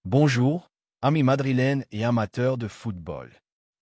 Bonjour, amis madrilènes et amateurs de football.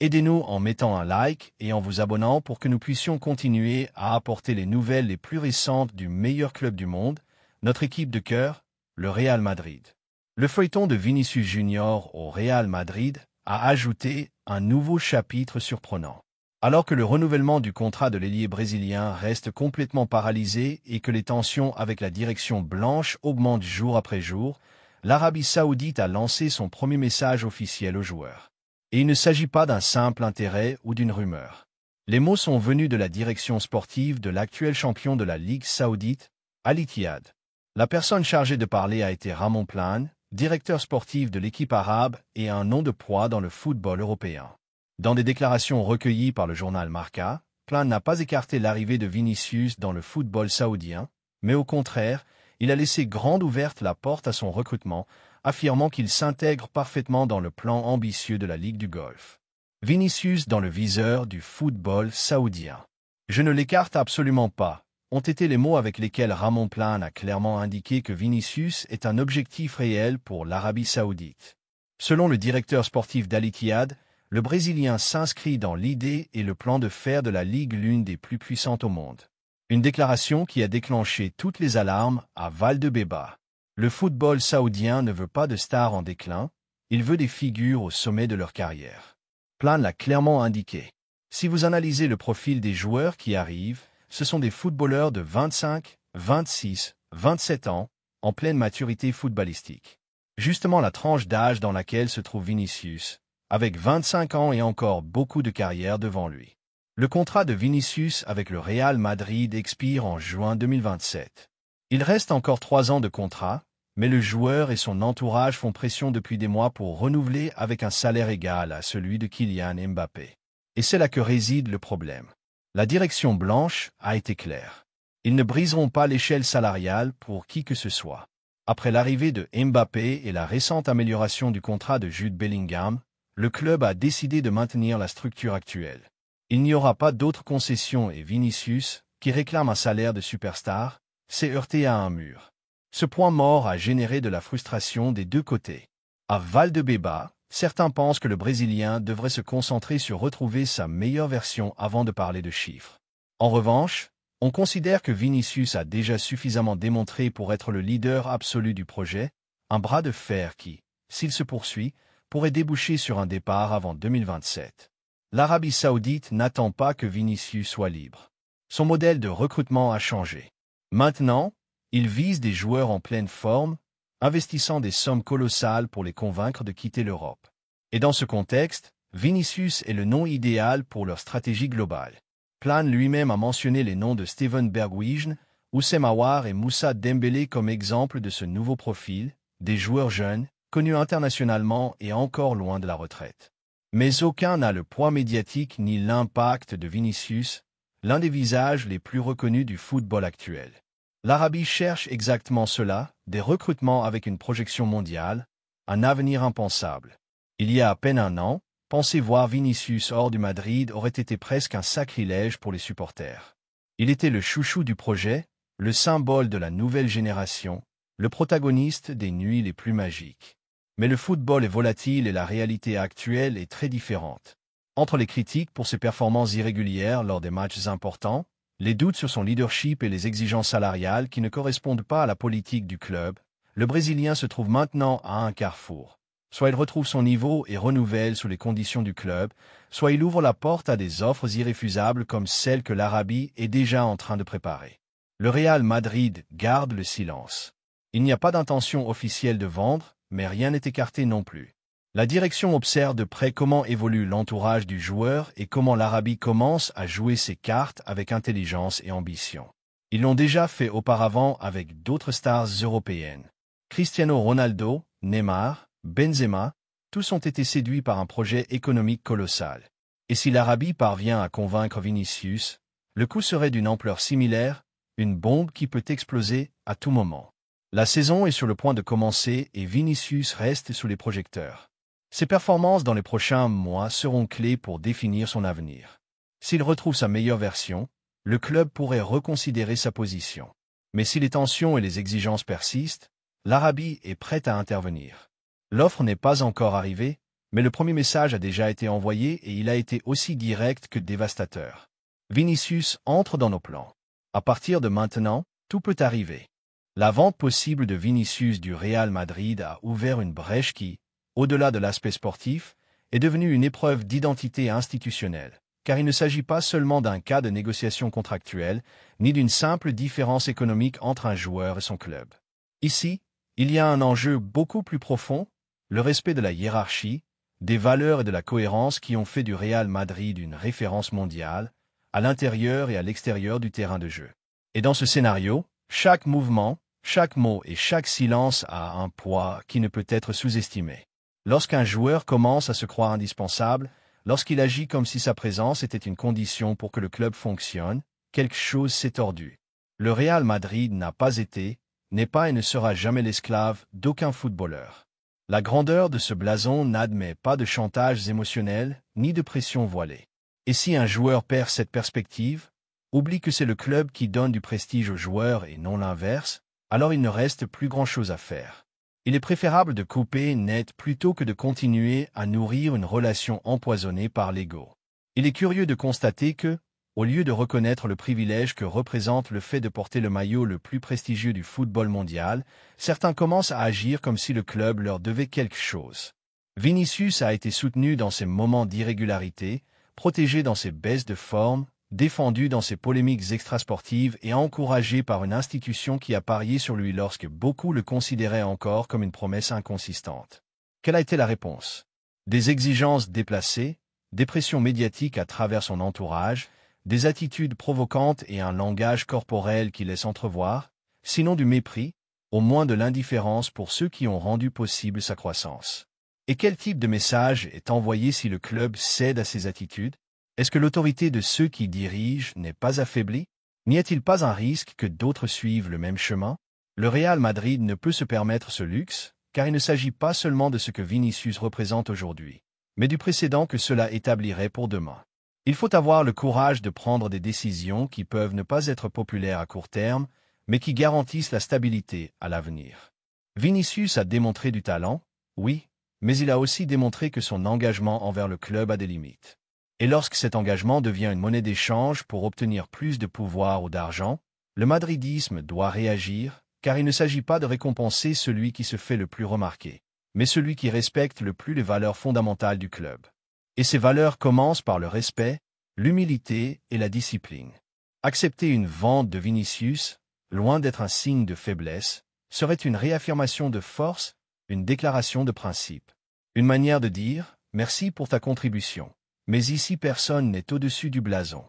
Aidez-nous en mettant un like et en vous abonnant pour que nous puissions continuer à apporter les nouvelles les plus récentes du meilleur club du monde, notre équipe de cœur, le Real Madrid. Le feuilleton de Vinicius Junior au Real Madrid a ajouté un nouveau chapitre surprenant. Alors que le renouvellement du contrat de l'ailier brésilien reste complètement paralysé et que les tensions avec la direction blanche augmentent jour après jour, l'Arabie saoudite a lancé son premier message officiel aux joueurs. Et il ne s'agit pas d'un simple intérêt ou d'une rumeur. Les mots sont venus de la direction sportive de l'actuel champion de la Ligue saoudite, Al Ittihad. La personne chargée de parler a été Ramon Plan, directeur sportif de l'équipe arabe et un nom de poids dans le football européen. Dans des déclarations recueillies par le journal Marca, Plan n'a pas écarté l'arrivée de Vinicius dans le football saoudien, mais au contraire, il a laissé grande ouverte la porte à son recrutement, affirmant qu'il s'intègre parfaitement dans le plan ambitieux de la Ligue du Golfe. Vinicius dans le viseur du football saoudien. Je ne l'écarte absolument pas, ont été les mots avec lesquels Ramon Plan a clairement indiqué que Vinicius est un objectif réel pour l'Arabie saoudite. Selon le directeur sportif d'Al Ittihad, le Brésilien s'inscrit dans l'idée et le plan de faire de la Ligue l'une des plus puissantes au monde. Une déclaration qui a déclenché toutes les alarmes à Valdebebas. Le football saoudien ne veut pas de stars en déclin, il veut des figures au sommet de leur carrière. Plan l'a clairement indiqué. Si vous analysez le profil des joueurs qui arrivent, ce sont des footballeurs de 25, 26, 27 ans, en pleine maturité footballistique. Justement la tranche d'âge dans laquelle se trouve Vinicius, avec 25 ans et encore beaucoup de carrière devant lui. Le contrat de Vinicius avec le Real Madrid expire en juin 2027. Il reste encore 3 ans de contrat, mais le joueur et son entourage font pression depuis des mois pour renouveler avec un salaire égal à celui de Kylian Mbappé. Et c'est là que réside le problème. La direction blanche a été claire. Ils ne briseront pas l'échelle salariale pour qui que ce soit. Après l'arrivée de Mbappé et la récente amélioration du contrat de Jude Bellingham, le club a décidé de maintenir la structure actuelle. Il n'y aura pas d'autres concessions et Vinicius, qui réclame un salaire de superstar, s'est heurté à un mur. Ce point mort a généré de la frustration des deux côtés. À Valdebebas, certains pensent que le Brésilien devrait se concentrer sur retrouver sa meilleure version avant de parler de chiffres. En revanche, on considère que Vinicius a déjà suffisamment démontré pour être le leader absolu du projet, un bras de fer qui, s'il se poursuit, pourrait déboucher sur un départ avant 2027. L'Arabie saoudite n'attend pas que Vinicius soit libre. Son modèle de recrutement a changé. Maintenant, il vise des joueurs en pleine forme, investissant des sommes colossales pour les convaincre de quitter l'Europe. Et dans ce contexte, Vinicius est le nom idéal pour leur stratégie globale. Plan lui-même a mentionné les noms de Steven Bergwijn, Houssem Aouar et Moussa Dembélé comme exemple de ce nouveau profil, des joueurs jeunes, connus internationalement et encore loin de la retraite. Mais aucun n'a le poids médiatique ni l'impact de Vinicius, l'un des visages les plus reconnus du football actuel. L'Arabie cherche exactement cela, des recrutements avec une projection mondiale, un avenir impensable. Il y a à peine un an, penser voir Vinicius hors du Madrid aurait été presque un sacrilège pour les supporters. Il était le chouchou du projet, le symbole de la nouvelle génération, le protagoniste des nuits les plus magiques. Mais le football est volatile et la réalité actuelle est très différente. Entre les critiques pour ses performances irrégulières lors des matchs importants, les doutes sur son leadership et les exigences salariales qui ne correspondent pas à la politique du club, le Brésilien se trouve maintenant à un carrefour. Soit il retrouve son niveau et renouvelle sous les conditions du club, soit il ouvre la porte à des offres irréfusables comme celles que l'Arabie est déjà en train de préparer. Le Real Madrid garde le silence. Il n'y a pas d'intention officielle de vendre, mais rien n'est écarté non plus. La direction observe de près comment évolue l'entourage du joueur et comment l'Arabie commence à jouer ses cartes avec intelligence et ambition. Ils l'ont déjà fait auparavant avec d'autres stars européennes. Cristiano Ronaldo, Neymar, Benzema, tous ont été séduits par un projet économique colossal. Et si l'Arabie parvient à convaincre Vinicius, le coup serait d'une ampleur similaire, une bombe qui peut exploser à tout moment. La saison est sur le point de commencer et Vinicius reste sous les projecteurs. Ses performances dans les prochains mois seront clés pour définir son avenir. S'il retrouve sa meilleure version, le club pourrait reconsidérer sa position. Mais si les tensions et les exigences persistent, l'Arabie est prête à intervenir. L'offre n'est pas encore arrivée, mais le premier message a déjà été envoyé et il a été aussi direct que dévastateur. Vinicius entre dans nos plans. À partir de maintenant, tout peut arriver. La vente possible de Vinicius du Real Madrid a ouvert une brèche qui, au-delà de l'aspect sportif, est devenue une épreuve d'identité institutionnelle, car il ne s'agit pas seulement d'un cas de négociation contractuelle, ni d'une simple différence économique entre un joueur et son club. Ici, il y a un enjeu beaucoup plus profond, le respect de la hiérarchie, des valeurs et de la cohérence qui ont fait du Real Madrid une référence mondiale, à l'intérieur et à l'extérieur du terrain de jeu. Et dans ce scénario, chaque mouvement, chaque mot et chaque silence a un poids qui ne peut être sous-estimé. Lorsqu'un joueur commence à se croire indispensable, lorsqu'il agit comme si sa présence était une condition pour que le club fonctionne, quelque chose s'est tordu. Le Real Madrid n'a pas été, n'est pas et ne sera jamais l'esclave d'aucun footballeur. La grandeur de ce blason n'admet pas de chantages émotionnels ni de pression voilée. Et si un joueur perd cette perspective, oublie que c'est le club qui donne du prestige aux joueurs et non l'inverse, alors il ne reste plus grand-chose à faire. Il est préférable de couper net plutôt que de continuer à nourrir une relation empoisonnée par l'ego. Il est curieux de constater que, au lieu de reconnaître le privilège que représente le fait de porter le maillot le plus prestigieux du football mondial, certains commencent à agir comme si le club leur devait quelque chose. Vinicius a été soutenu dans ses moments d'irrégularité, protégé dans ses baisses de forme, défendu dans ses polémiques extrasportives et encouragé par une institution qui a parié sur lui lorsque beaucoup le considéraient encore comme une promesse inconsistante. Quelle a été la réponse? Des exigences déplacées, des pressions médiatiques à travers son entourage, des attitudes provocantes et un langage corporel qui laisse entrevoir, sinon du mépris, au moins de l'indifférence pour ceux qui ont rendu possible sa croissance. Et quel type de message est envoyé si le club cède à ces attitudes? Est-ce que l'autorité de ceux qui dirigent n'est pas affaiblie? N'y a-t-il pas un risque que d'autres suivent le même chemin? Le Real Madrid ne peut se permettre ce luxe, car il ne s'agit pas seulement de ce que Vinicius représente aujourd'hui, mais du précédent que cela établirait pour demain. Il faut avoir le courage de prendre des décisions qui peuvent ne pas être populaires à court terme, mais qui garantissent la stabilité à l'avenir. Vinicius a démontré du talent, oui, mais il a aussi démontré que son engagement envers le club a des limites. Et lorsque cet engagement devient une monnaie d'échange pour obtenir plus de pouvoir ou d'argent, le madridisme doit réagir, car il ne s'agit pas de récompenser celui qui se fait le plus remarquer, mais celui qui respecte le plus les valeurs fondamentales du club. Et ces valeurs commencent par le respect, l'humilité et la discipline. Accepter une vente de Vinicius, loin d'être un signe de faiblesse, serait une réaffirmation de force, une déclaration de principe. Une manière de dire « merci pour ta contribution ». Mais ici personne n'est au-dessus du blason.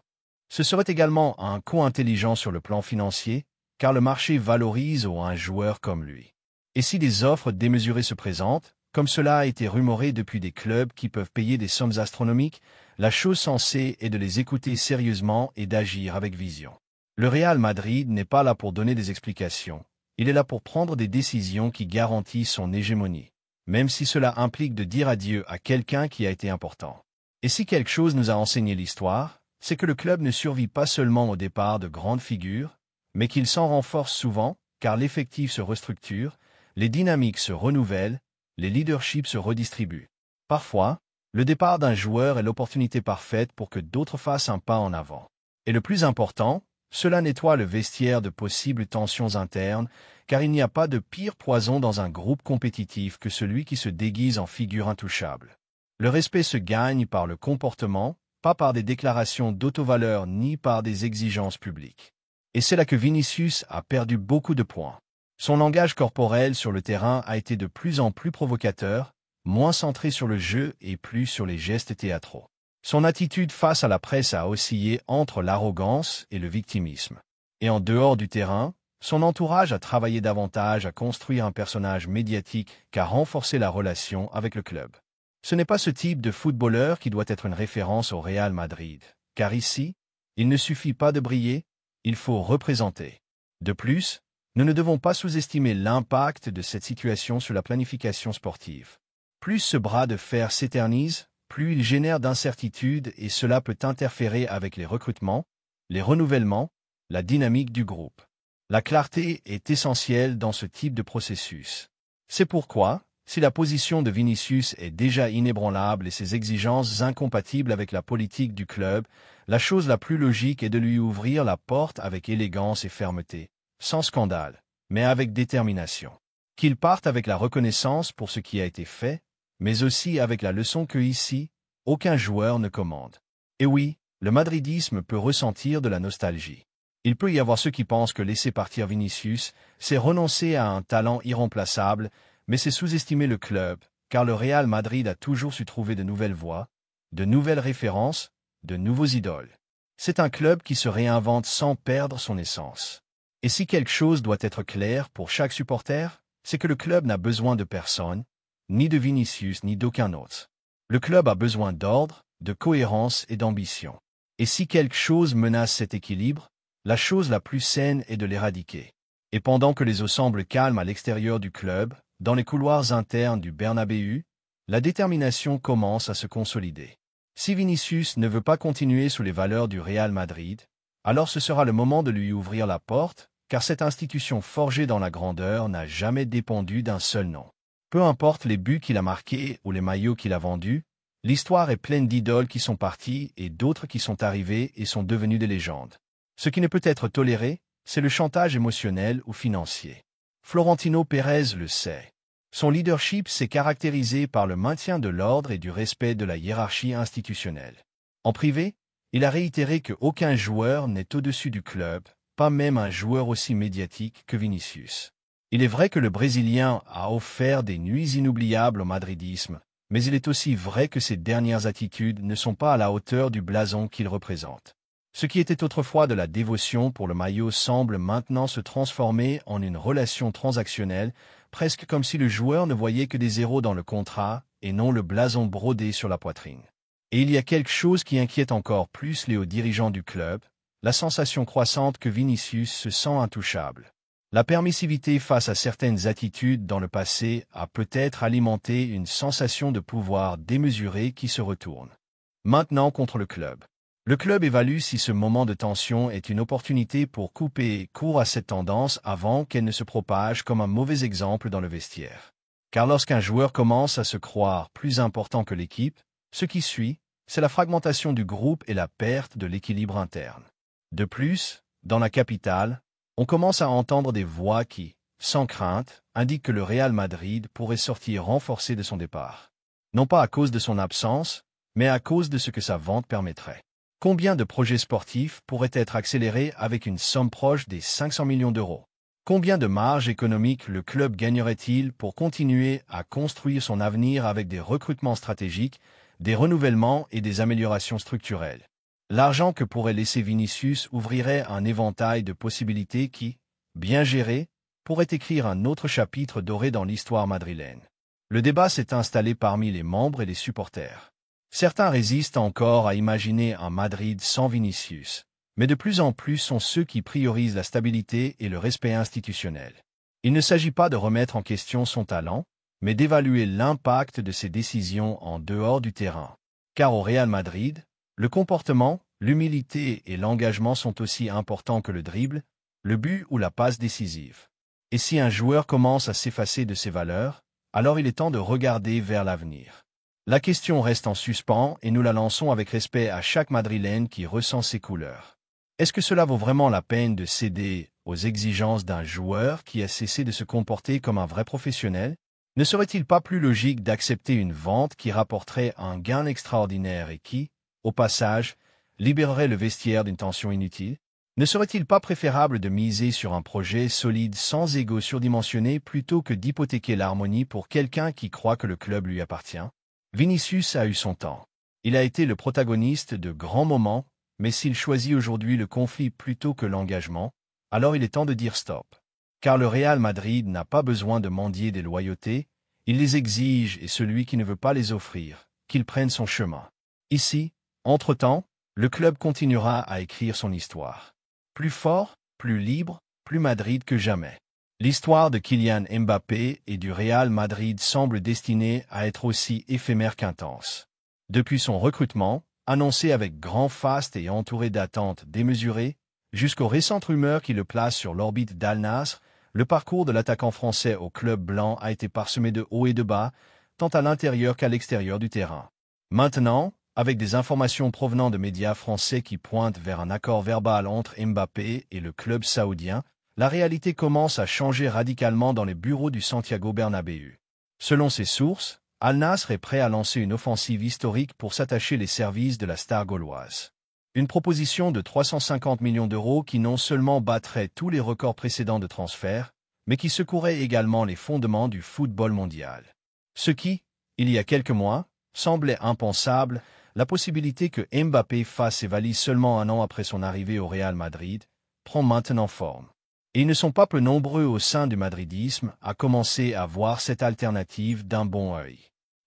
Ce serait également un coup intelligent sur le plan financier, car le marché valorise un joueur comme lui. Et si des offres démesurées se présentent, comme cela a été rumoré depuis des clubs qui peuvent payer des sommes astronomiques, la chose sensée est de les écouter sérieusement et d'agir avec vision. Le Real Madrid n'est pas là pour donner des explications, il est là pour prendre des décisions qui garantissent son hégémonie, même si cela implique de dire adieu à quelqu'un qui a été important. Et si quelque chose nous a enseigné l'histoire, c'est que le club ne survit pas seulement au départ de grandes figures, mais qu'il s'en renforce souvent, car l'effectif se restructure, les dynamiques se renouvellent, les leaderships se redistribuent. Parfois, le départ d'un joueur est l'opportunité parfaite pour que d'autres fassent un pas en avant. Et le plus important, cela nettoie le vestiaire de possibles tensions internes, car il n'y a pas de pire poison dans un groupe compétitif que celui qui se déguise en figure intouchable. Le respect se gagne par le comportement, pas par des déclarations d'autovaleur ni par des exigences publiques. Et c'est là que Vinicius a perdu beaucoup de points. Son langage corporel sur le terrain a été de plus en plus provocateur, moins centré sur le jeu et plus sur les gestes théâtraux. Son attitude face à la presse a oscillé entre l'arrogance et le victimisme. Et en dehors du terrain, son entourage a travaillé davantage à construire un personnage médiatique qu'à renforcer la relation avec le club. Ce n'est pas ce type de footballeur qui doit être une référence au Real Madrid, car ici, il ne suffit pas de briller, il faut représenter. De plus, nous ne devons pas sous-estimer l'impact de cette situation sur la planification sportive. Plus ce bras de fer s'éternise, plus il génère d'incertitudes et cela peut interférer avec les recrutements, les renouvellements, la dynamique du groupe. La clarté est essentielle dans ce type de processus. C'est pourquoi, si la position de Vinicius est déjà inébranlable et ses exigences incompatibles avec la politique du club, la chose la plus logique est de lui ouvrir la porte avec élégance et fermeté, sans scandale, mais avec détermination. Qu'il parte avec la reconnaissance pour ce qui a été fait, mais aussi avec la leçon que ici, aucun joueur ne commande. Et oui, le madridisme peut ressentir de la nostalgie. Il peut y avoir ceux qui pensent que laisser partir Vinicius, c'est renoncer à un talent irremplaçable, mais c'est sous-estimer le club, car le Real Madrid a toujours su trouver de nouvelles voies, de nouvelles références, de nouveaux idoles. C'est un club qui se réinvente sans perdre son essence. Et si quelque chose doit être clair pour chaque supporter, c'est que le club n'a besoin de personne, ni de Vinicius ni d'aucun autre. Le club a besoin d'ordre, de cohérence et d'ambition. Et si quelque chose menace cet équilibre, la chose la plus saine est de l'éradiquer. Et pendant que les eaux semblent calmes à l'extérieur du club, dans les couloirs internes du Bernabéu, la détermination commence à se consolider. Si Vinicius ne veut pas continuer sous les valeurs du Real Madrid, alors ce sera le moment de lui ouvrir la porte, car cette institution forgée dans la grandeur n'a jamais dépendu d'un seul nom. Peu importe les buts qu'il a marqués ou les maillots qu'il a vendus, l'histoire est pleine d'idoles qui sont parties et d'autres qui sont arrivées et sont devenues des légendes. Ce qui ne peut être toléré, c'est le chantage émotionnel ou financier. Florentino Pérez le sait. Son leadership s'est caractérisé par le maintien de l'ordre et du respect de la hiérarchie institutionnelle. En privé, il a réitéré qu'aucun joueur n'est au-dessus du club, pas même un joueur aussi médiatique que Vinicius. Il est vrai que le Brésilien a offert des nuits inoubliables au madridisme, mais il est aussi vrai que ses dernières attitudes ne sont pas à la hauteur du blason qu'il représente. Ce qui était autrefois de la dévotion pour le maillot semble maintenant se transformer en une relation transactionnelle, presque comme si le joueur ne voyait que des zéros dans le contrat et non le blason brodé sur la poitrine. Et il y a quelque chose qui inquiète encore plus les hauts dirigeants du club, la sensation croissante que Vinicius se sent intouchable. La permissivité face à certaines attitudes dans le passé a peut-être alimenté une sensation de pouvoir démesuré qui se retourne maintenant contre le club. Le club évalue si ce moment de tension est une opportunité pour couper court à cette tendance avant qu'elle ne se propage comme un mauvais exemple dans le vestiaire. Car lorsqu'un joueur commence à se croire plus important que l'équipe, ce qui suit, c'est la fragmentation du groupe et la perte de l'équilibre interne. De plus, dans la capitale, on commence à entendre des voix qui, sans crainte, indiquent que le Real Madrid pourrait sortir renforcé de son départ. Non pas à cause de son absence, mais à cause de ce que sa vente permettrait. Combien de projets sportifs pourraient être accélérés avec une somme proche des 500 millions d'euros? Combien de marge économique le club gagnerait-il pour continuer à construire son avenir avec des recrutements stratégiques, des renouvellements et des améliorations structurelles? L'argent que pourrait laisser Vinicius ouvrirait un éventail de possibilités qui, bien gérées, pourraient écrire un autre chapitre doré dans l'histoire madrilène. Le débat s'est installé parmi les membres et les supporters. Certains résistent encore à imaginer un Madrid sans Vinicius, mais de plus en plus sont ceux qui priorisent la stabilité et le respect institutionnel. Il ne s'agit pas de remettre en question son talent, mais d'évaluer l'impact de ses décisions en dehors du terrain. Car au Real Madrid, le comportement, l'humilité et l'engagement sont aussi importants que le dribble, le but ou la passe décisive. Et si un joueur commence à s'effacer de ses valeurs, alors il est temps de regarder vers l'avenir. La question reste en suspens et nous la lançons avec respect à chaque Madrilène qui ressent ses couleurs. Est-ce que cela vaut vraiment la peine de céder aux exigences d'un joueur qui a cessé de se comporter comme un vrai professionnel? Ne serait-il pas plus logique d'accepter une vente qui rapporterait un gain extraordinaire et qui, au passage, libérerait le vestiaire d'une tension inutile? Ne serait-il pas préférable de miser sur un projet solide sans ego surdimensionné plutôt que d'hypothéquer l'harmonie pour quelqu'un qui croit que le club lui appartient? Vinicius a eu son temps. Il a été le protagoniste de grands moments, mais s'il choisit aujourd'hui le conflit plutôt que l'engagement, alors il est temps de dire stop. Car le Real Madrid n'a pas besoin de mendier des loyautés, il les exige et celui qui ne veut pas les offrir, qu'il prenne son chemin. Ici, entre-temps, le club continuera à écrire son histoire. Plus fort, plus libre, plus Madrid que jamais. L'histoire de Kylian Mbappé et du Real Madrid semble destinée à être aussi éphémère qu'intense. Depuis son recrutement, annoncé avec grand faste et entouré d'attentes démesurées, jusqu'aux récentes rumeurs qui le placent sur l'orbite d'Al Nassr, Le parcours de l'attaquant français au club blanc a été parsemé de hauts et de bas, tant à l'intérieur qu'à l'extérieur du terrain. Maintenant, avec des informations provenant de médias français qui pointent vers un accord verbal entre Mbappé et le club saoudien, la réalité commence à changer radicalement dans les bureaux du Santiago Bernabéu. Selon ces sources, Al Nassr est prêt à lancer une offensive historique pour s'attacher les services de la star gauloise. Une proposition de 350 millions d'euros qui non seulement battrait tous les records précédents de transfert, mais qui secouerait également les fondements du football mondial. Ce qui, il y a quelques mois, semblait impensable, la possibilité que Mbappé fasse ses valises seulement un an après son arrivée au Real Madrid, prend maintenant forme. Et ils ne sont pas peu nombreux au sein du madridisme à commencer à voir cette alternative d'un bon œil.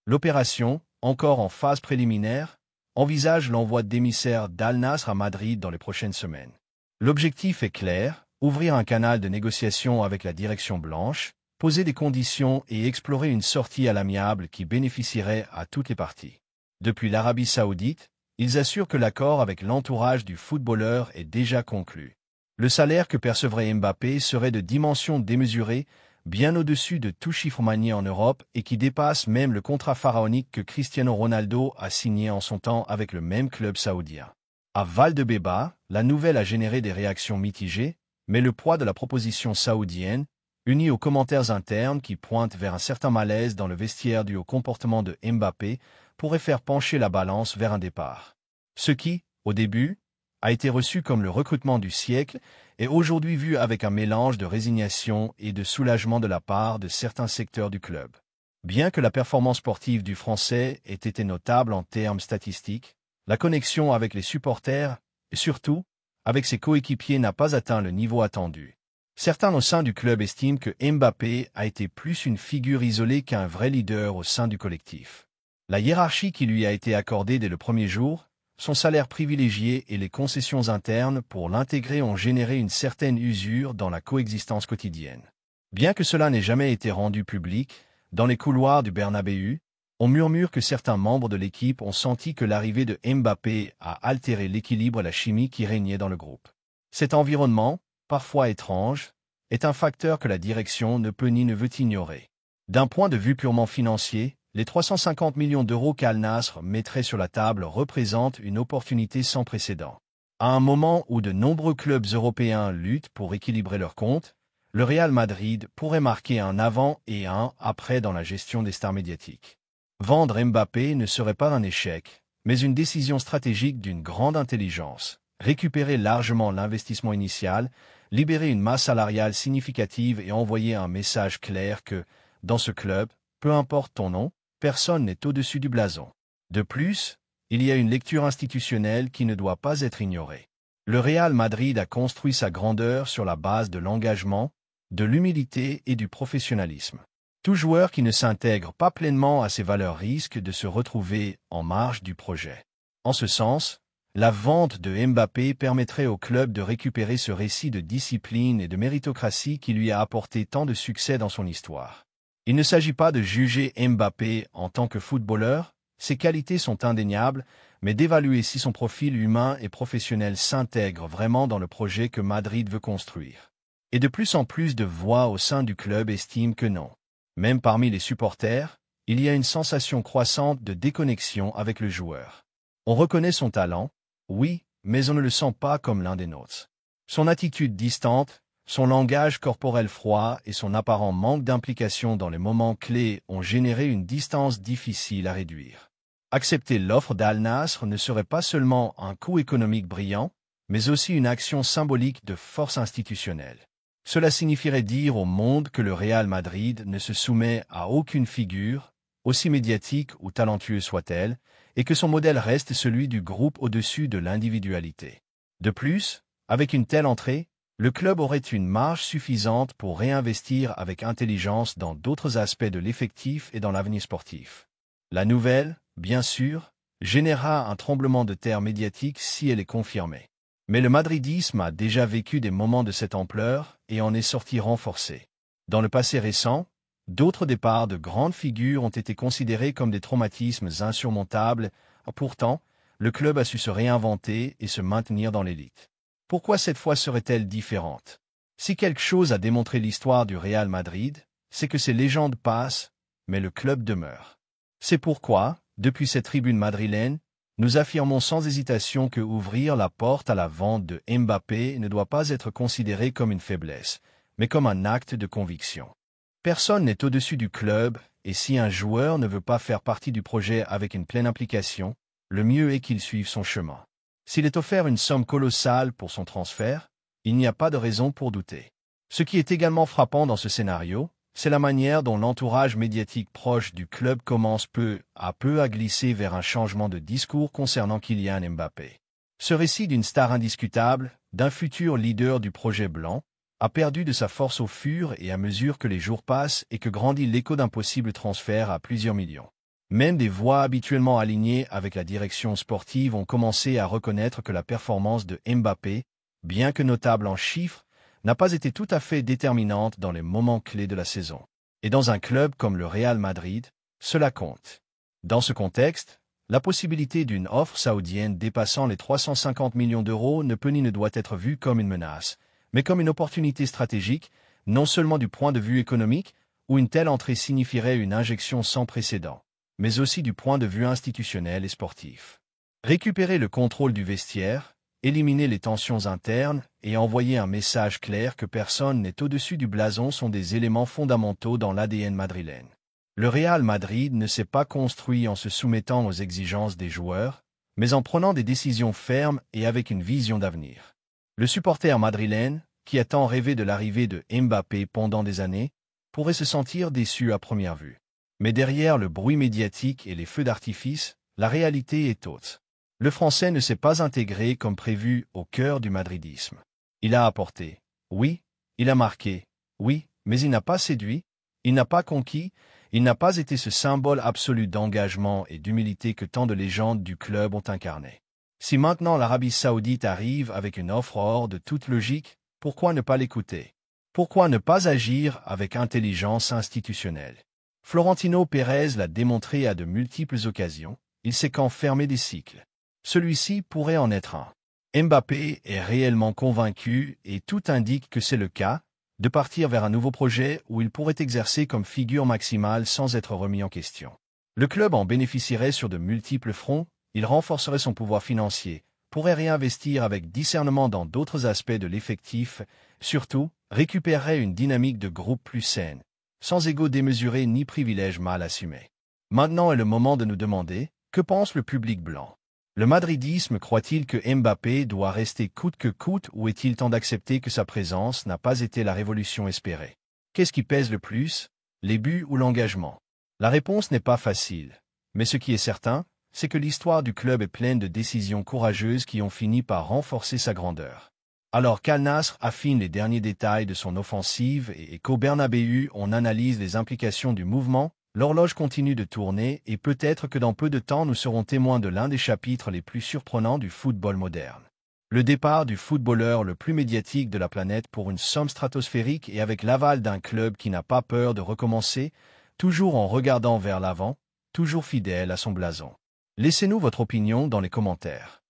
L'opération, encore en phase préliminaire, envisage l'envoi d'émissaires d'Al Nassr à Madrid dans les prochaines semaines. L'objectif est clair, ouvrir un canal de négociation avec la direction blanche, poser des conditions et explorer une sortie à l'amiable qui bénéficierait à toutes les parties. Depuis l'Arabie saoudite, ils assurent que l'accord avec l'entourage du footballeur est déjà conclu. Le salaire que percevrait Mbappé serait de dimensions démesurées, bien au-dessus de tout chiffre manié en Europe et qui dépasse même le contrat pharaonique que Cristiano Ronaldo a signé en son temps avec le même club saoudien. À Valdebeba, la nouvelle a généré des réactions mitigées, mais le poids de la proposition saoudienne, uni aux commentaires internes qui pointent vers un certain malaise dans le vestiaire dû au comportement de Mbappé, pourrait faire pencher la balance vers un départ. Ce qui, au début, a été reçu comme le recrutement du siècle est aujourd'hui vu avec un mélange de résignation et de soulagement de la part de certains secteurs du club. Bien que la performance sportive du Français ait été notable en termes statistiques, la connexion avec les supporters, et surtout, avec ses coéquipiers n'a pas atteint le niveau attendu. Certains au sein du club estiment que Mbappé a été plus une figure isolée qu'un vrai leader au sein du collectif. La hiérarchie qui lui a été accordée dès le premier jour, son salaire privilégié et les concessions internes pour l'intégrer ont généré une certaine usure dans la coexistence quotidienne. Bien que cela n'ait jamais été rendu public, dans les couloirs du Bernabéu, on murmure que certains membres de l'équipe ont senti que l'arrivée de Mbappé a altéré l'équilibre et la chimie qui régnait dans le groupe. Cet environnement, parfois étrange, est un facteur que la direction ne peut ni ne veut ignorer. D'un point de vue purement financier, les 350 millions d'euros qu'Al Nassr mettrait sur la table représentent une opportunité sans précédent. À un moment où de nombreux clubs européens luttent pour équilibrer leurs comptes, le Real Madrid pourrait marquer un avant et un après dans la gestion des stars médiatiques. Vendre Mbappé ne serait pas un échec, mais une décision stratégique d'une grande intelligence. Récupérer largement l'investissement initial, libérer une masse salariale significative et envoyer un message clair que, dans ce club, peu importe ton nom, personne n'est au-dessus du blason. De plus, il y a une lecture institutionnelle qui ne doit pas être ignorée. Le Real Madrid a construit sa grandeur sur la base de l'engagement, de l'humilité et du professionnalisme. Tout joueur qui ne s'intègre pas pleinement à ces valeurs risque de se retrouver en marge du projet. En ce sens, la vente de Mbappé permettrait au club de récupérer ce récit de discipline et de méritocratie qui lui a apporté tant de succès dans son histoire. Il ne s'agit pas de juger Mbappé en tant que footballeur, ses qualités sont indéniables, mais d'évaluer si son profil humain et professionnel s'intègre vraiment dans le projet que Madrid veut construire. Et de plus en plus de voix au sein du club estiment que non. Même parmi les supporters, il y a une sensation croissante de déconnexion avec le joueur. On reconnaît son talent, oui, mais on ne le sent pas comme l'un des nôtres. Son attitude distante, son langage corporel froid et son apparent manque d'implication dans les moments clés ont généré une distance difficile à réduire. Accepter l'offre d'Al Nassr ne serait pas seulement un coût économique brillant, mais aussi une action symbolique de force institutionnelle. Cela signifierait dire au monde que le Real Madrid ne se soumet à aucune figure, aussi médiatique ou talentueuse soit-elle, et que son modèle reste celui du groupe au-dessus de l'individualité. De plus, avec une telle entrée, le club aurait une marge suffisante pour réinvestir avec intelligence dans d'autres aspects de l'effectif et dans l'avenir sportif. La nouvelle, bien sûr, générera un tremblement de terre médiatique si elle est confirmée. Mais le madridisme a déjà vécu des moments de cette ampleur et en est sorti renforcé. Dans le passé récent, d'autres départs de grandes figures ont été considérés comme des traumatismes insurmontables. Pourtant, le club a su se réinventer et se maintenir dans l'élite. Pourquoi cette fois serait-elle différente? Si quelque chose a démontré l'histoire du Real Madrid, c'est que ces légendes passent, mais le club demeure. C'est pourquoi, depuis cette tribune madrilène, nous affirmons sans hésitation que ouvrir la porte à la vente de Mbappé ne doit pas être considéré comme une faiblesse, mais comme un acte de conviction. Personne n'est au-dessus du club, et si un joueur ne veut pas faire partie du projet avec une pleine implication, le mieux est qu'il suive son chemin. S'il est offert une somme colossale pour son transfert, il n'y a pas de raison pour douter. Ce qui est également frappant dans ce scénario, c'est la manière dont l'entourage médiatique proche du club commence peu à glisser vers un changement de discours concernant Kylian Mbappé. Ce récit d'une star indiscutable, d'un futur leader du projet blanc, a perdu de sa force au fur et à mesure que les jours passent et que grandit l'écho d'un possible transfert à plusieurs millions. Même des voix habituellement alignées avec la direction sportive ont commencé à reconnaître que la performance de Mbappé, bien que notable en chiffres, n'a pas été tout à fait déterminante dans les moments clés de la saison. Et dans un club comme le Real Madrid, cela compte. Dans ce contexte, la possibilité d'une offre saoudienne dépassant les 350 millions d'euros ne peut ni ne doit être vue comme une menace, mais comme une opportunité stratégique, non seulement du point de vue économique, où une telle entrée signifierait une injection sans précédent, mais aussi du point de vue institutionnel et sportif. Récupérer le contrôle du vestiaire, éliminer les tensions internes et envoyer un message clair que personne n'est au-dessus du blason sont des éléments fondamentaux dans l'ADN madrilène. Le Real Madrid ne s'est pas construit en se soumettant aux exigences des joueurs, mais en prenant des décisions fermes et avec une vision d'avenir. Le supporter madrilène, qui a tant rêvé de l'arrivée de Mbappé pendant des années, pourrait se sentir déçu à première vue. Mais derrière le bruit médiatique et les feux d'artifice, la réalité est autre. Le Français ne s'est pas intégré comme prévu au cœur du madridisme. Il a apporté, oui, il a marqué, oui, mais il n'a pas séduit, il n'a pas conquis, il n'a pas été ce symbole absolu d'engagement et d'humilité que tant de légendes du club ont incarné. Si maintenant l'Arabie Saoudite arrive avec une offre hors de toute logique, pourquoi ne pas l'écouter? Pourquoi ne pas agir avec intelligence institutionnelle? Florentino Pérez l'a démontré à de multiples occasions, il sait quand fermer des cycles. Celui-ci pourrait en être un. Mbappé est réellement convaincu, et tout indique que c'est le cas, de partir vers un nouveau projet où il pourrait exercer comme figure maximale sans être remis en question. Le club en bénéficierait sur de multiples fronts, il renforcerait son pouvoir financier, pourrait réinvestir avec discernement dans d'autres aspects de l'effectif, surtout, récupérerait une dynamique de groupe plus saine, sans ego démesuré ni privilèges mal assumés. Maintenant est le moment de nous demander, que pense le public blanc? Le madridisme croit-il que Mbappé doit rester coûte que coûte ou est-il temps d'accepter que sa présence n'a pas été la révolution espérée? Qu'est-ce qui pèse le plus, les buts ou l'engagement? La réponse n'est pas facile, mais ce qui est certain, c'est que l'histoire du club est pleine de décisions courageuses qui ont fini par renforcer sa grandeur. Alors qu'Al Nassr affine les derniers détails de son offensive et qu'au Bernabéu on analyse les implications du mouvement, l'horloge continue de tourner et peut-être que dans peu de temps nous serons témoins de l'un des chapitres les plus surprenants du football moderne. Le départ du footballeur le plus médiatique de la planète pour une somme stratosphérique et avec l'aval d'un club qui n'a pas peur de recommencer, toujours en regardant vers l'avant, toujours fidèle à son blason. Laissez-nous votre opinion dans les commentaires.